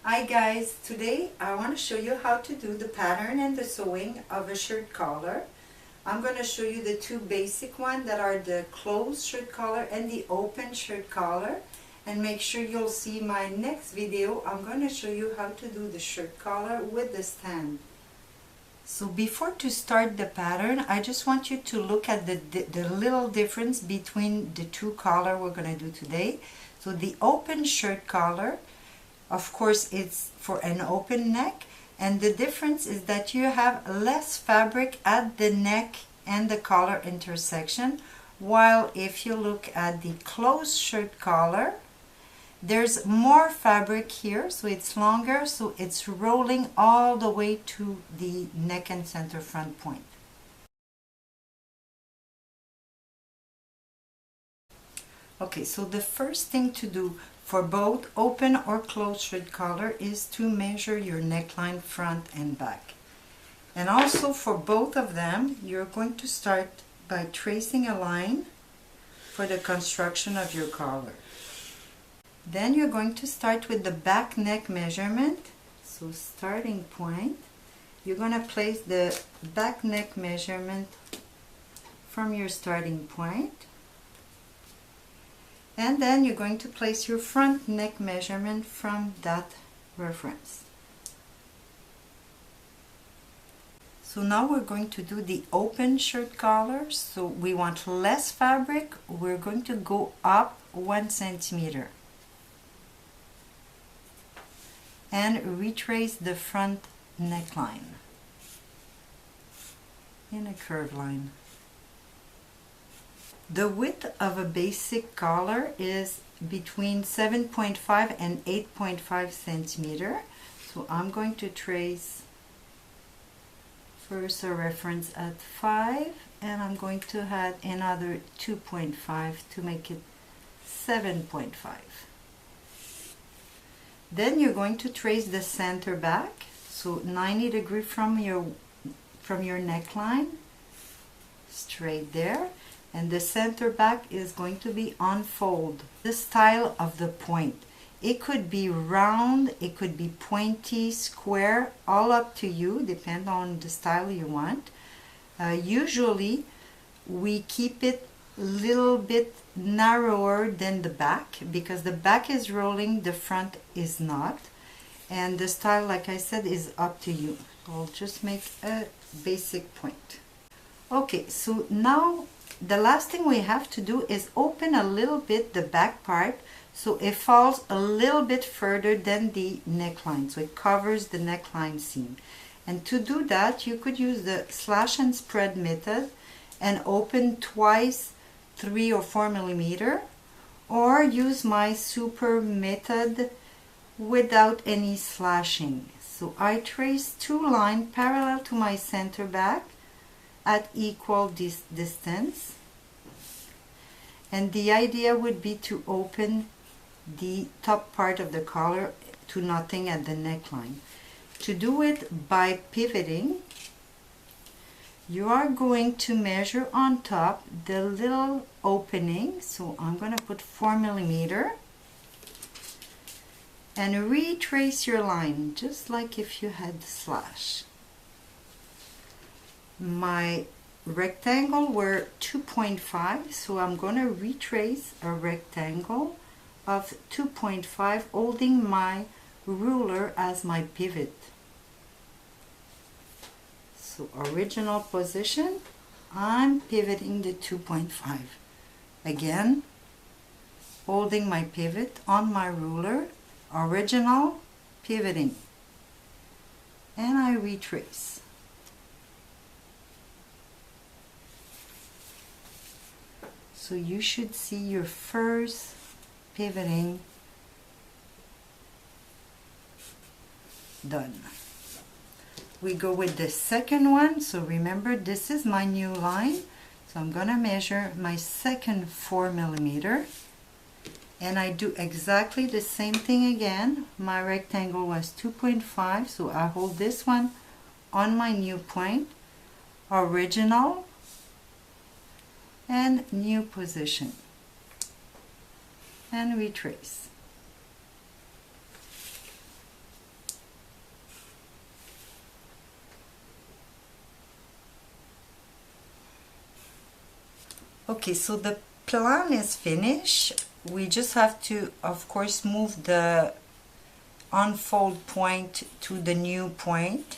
Hi guys, today I want to show you how to do the pattern and the sewing of a shirt collar. I'm going to show you the two basic ones that are the closed shirt collar and the open shirt collar. And make sure you'll see my next video. I'm going to show you how to do the shirt collar with the stand. So before to start the pattern, I just want you to look at the little difference between the two collar we're going to do today. So the open shirt collar, of course, it's for an open neck, and the difference is that you have less fabric at the neck and the collar intersection, while if you look at the closed shirt collar, there's more fabric here, so it's longer, so it's rolling all the way to the neck and center front point. Okay, so the first thing to do for both open or closed shirt collar is to measure your neckline front and back. And also for both of them, you're going to start by tracing a line for the construction of your collar. Then you're going to start with the back neck measurement. So starting point, you're going to place the back neck measurement from your starting point. And then you're going to place your front neck measurement from that reference. So now we're going to do the open shirt collar. So we want less fabric. We're going to go up 1 centimeter. And retrace the front neckline in a curved line. The width of a basic collar is between 7.5 and 8.5 centimeter. So I'm going to trace first a reference at 5, and I'm going to add another 2.5 to make it 7.5. Then you're going to trace the center back, so 90 degrees from your neckline, straight there. And the center back is going to be on fold. The style of the point. It could be round, it could be pointy, square, all up to you, depend on the style you want. Usually we keep it a little bit narrower than the back, because the back is rolling, the front is not. And the style, like I said, is up to you. I'll just make a basic point. Okay, so now the last thing we have to do is open a little bit the back part so it falls a little bit further than the neckline, so it covers the neckline seam. And to do that, you could use the slash and spread method and open twice 3 or 4 millimeter, or use my super method without any slashing. So I trace 2 lines parallel to my center back at equal distance, and the idea would be to open the top part of the collar to nothing at the neckline. To do it by pivoting, you are going to measure on top the little opening, so I'm going to put 4 millimeter, and retrace your line just like if you had the slash. My rectangle were 2.5, so I'm going to retrace a rectangle of 2.5, holding my ruler as my pivot. So original position, I'm pivoting the 2.5. Again, holding my pivot on my ruler, original, pivoting, and I retrace. So you should see your first pivoting done. We go with the second one. So remember, this is my new line. So I'm going to measure my second 4 millimeter. And I do exactly the same thing again. My rectangle was 2.5. So I hold this one on my new point. Original. And new position, and retrace. Okay, so the plan is finished. We just have to, of course, move the unfold point to the new point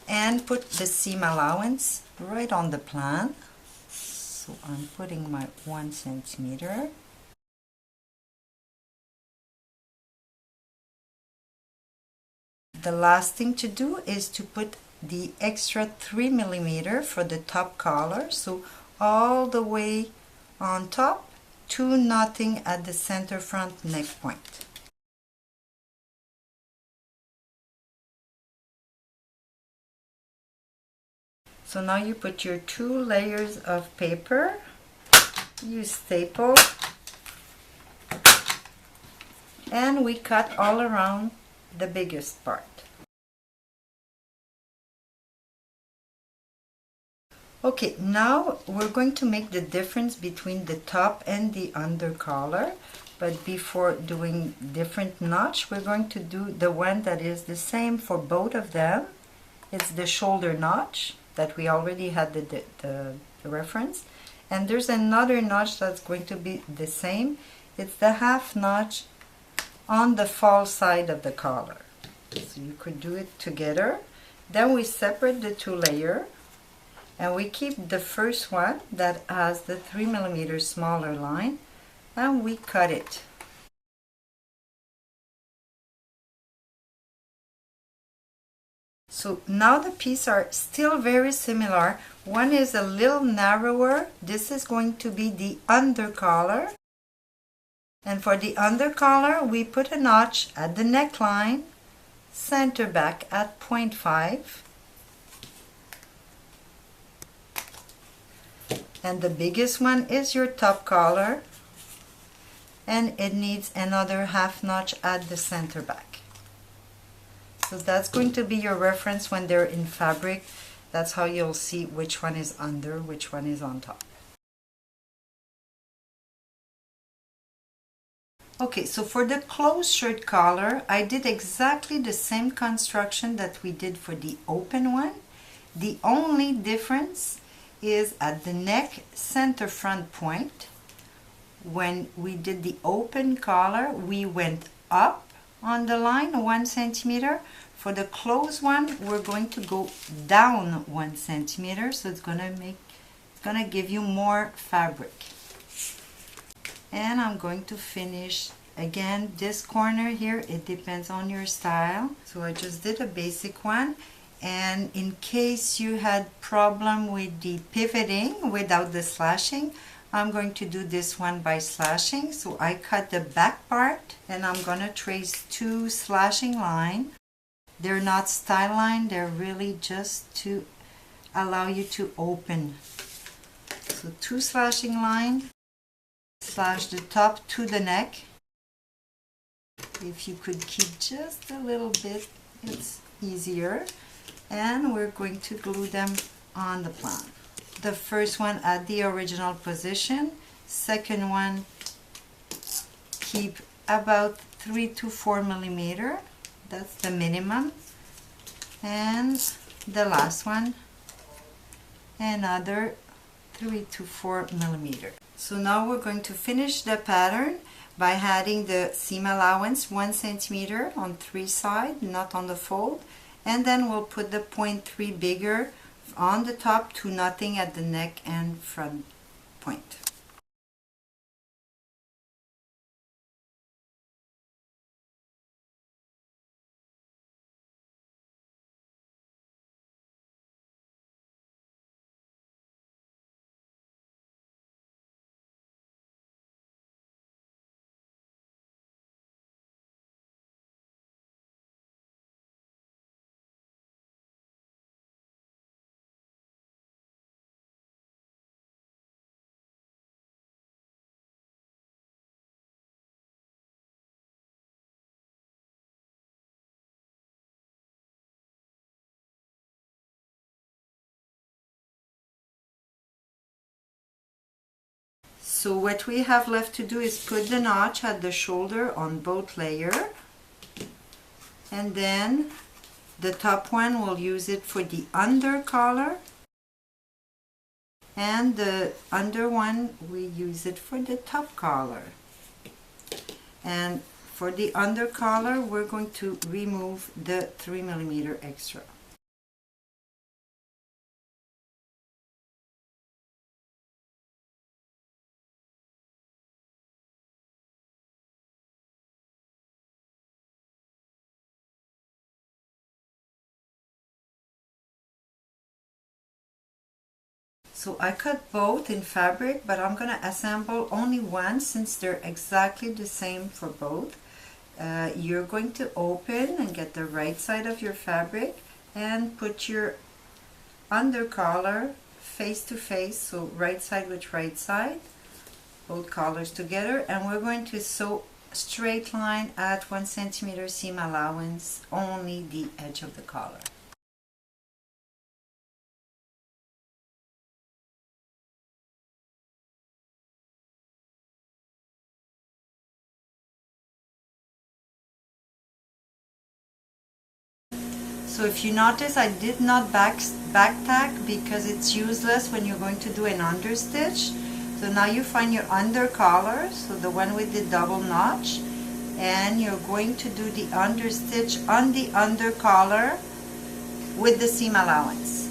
and put the seam allowance right on the plan. So I'm putting my 1 centimeter. The last thing to do is to put the extra 3 millimeter for the top collar, so all the way on top to nothing at the center front neck point. So now you put your 2 layers of paper, you staple, and we cut all around the biggest part. Okay, now we're going to make the difference between the top and the under collar, but before doing different notch, we're going to do the one that is the same for both of them. It's the shoulder notch that we already had the reference, and there's another notch that's going to be the same. It's the half notch on the fall side of the collar. So you could do it together. Then we separate the 2 layers. And we keep the first one that has the 3 millimeter smaller line, and we cut it. So now the pieces are still very similar. One is a little narrower. This is going to be the under collar. And for the under collar, we put a notch at the neckline, center back at 0.5. And the biggest one is your top collar, and it needs another half notch at the center back. So that's going to be your reference when they're in fabric. That's how you'll see which one is under, which one is on top. Okay, so for the closed shirt collar, I did exactly the same construction that we did for the open one. The only difference is at the neck center front point. When we did the open collar, we went up on the line 1 centimeter. For the closed one, we're going to go down 1 centimeter, so it's gonna give you more fabric. And I'm going to finish again this corner here. It depends on your style. So I just did a basic one. And in case you had problem with the pivoting without the slashing, I'm going to do this one by slashing. So I cut the back part and I'm going to trace 2 slashing lines. They're not style line, they're really just to allow you to open. So 2 slashing lines, slash the top to the neck. If you could keep just a little bit, it's easier. And we're going to glue them on the plan. The first one at the original position, second one keep about 3 to 4 millimeter, that's the minimum, and the last one another 3 to 4 millimeter. So now we're going to finish the pattern by adding the seam allowance 1 centimeter on 3 sides, not on the fold. And then we'll put the 0.3 bigger on the top to nothing at the neck and front point. So what we have left to do is put the notch at the shoulder on both layers, and then the top one we'll use it for the under collar, and the under one we use it for the top collar. And for the under collar we're going to remove the 3 millimeter extra. So I cut both in fabric, but I'm going to assemble only one since they're exactly the same for both. You're going to open and get the right side of your fabric and put your under collar face to face, so right side with right side, both collars together, and we're going to sew straight line at 1 centimeter seam allowance, only the edge of the collar. So if you notice, I did not back tack because it's useless when you're going to do an understitch. So now you find your under collar, so the one with the double notch, and you're going to do the understitch on the under collar with the seam allowance.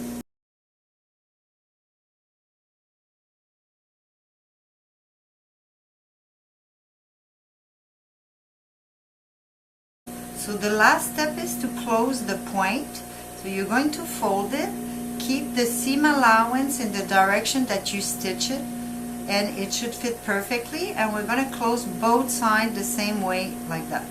So the last step is to close the point. So you're going to fold it, keep the seam allowance in the direction that you stitch it, and it should fit perfectly, and we're going to close both sides the same way, like that.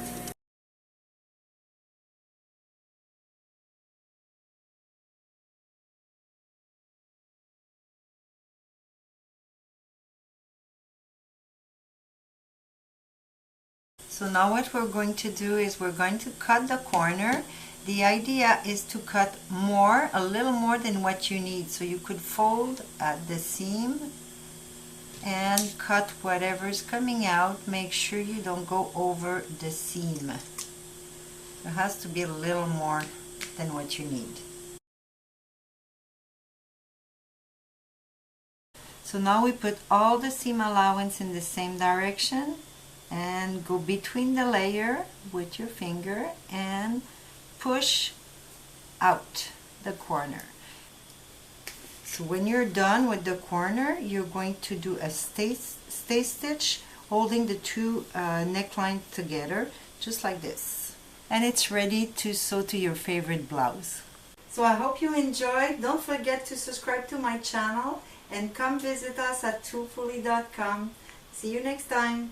So now what we're going to do is we're going to cut the corner. The idea is to cut more, a little more than what you need. So you could fold at the seam and cut whatever's coming out. Make sure you don't go over the seam. It has to be a little more than what you need. So now we put all the seam allowance in the same direction and go between the layer with your finger and push out the corner. So when you're done with the corner, you're going to do a stay stitch holding the two necklines together, just like this. And it's ready to sew to your favorite blouse. So I hope you enjoyed. Don't forget to subscribe to my channel and come visit us at toolfully.com. See you next time.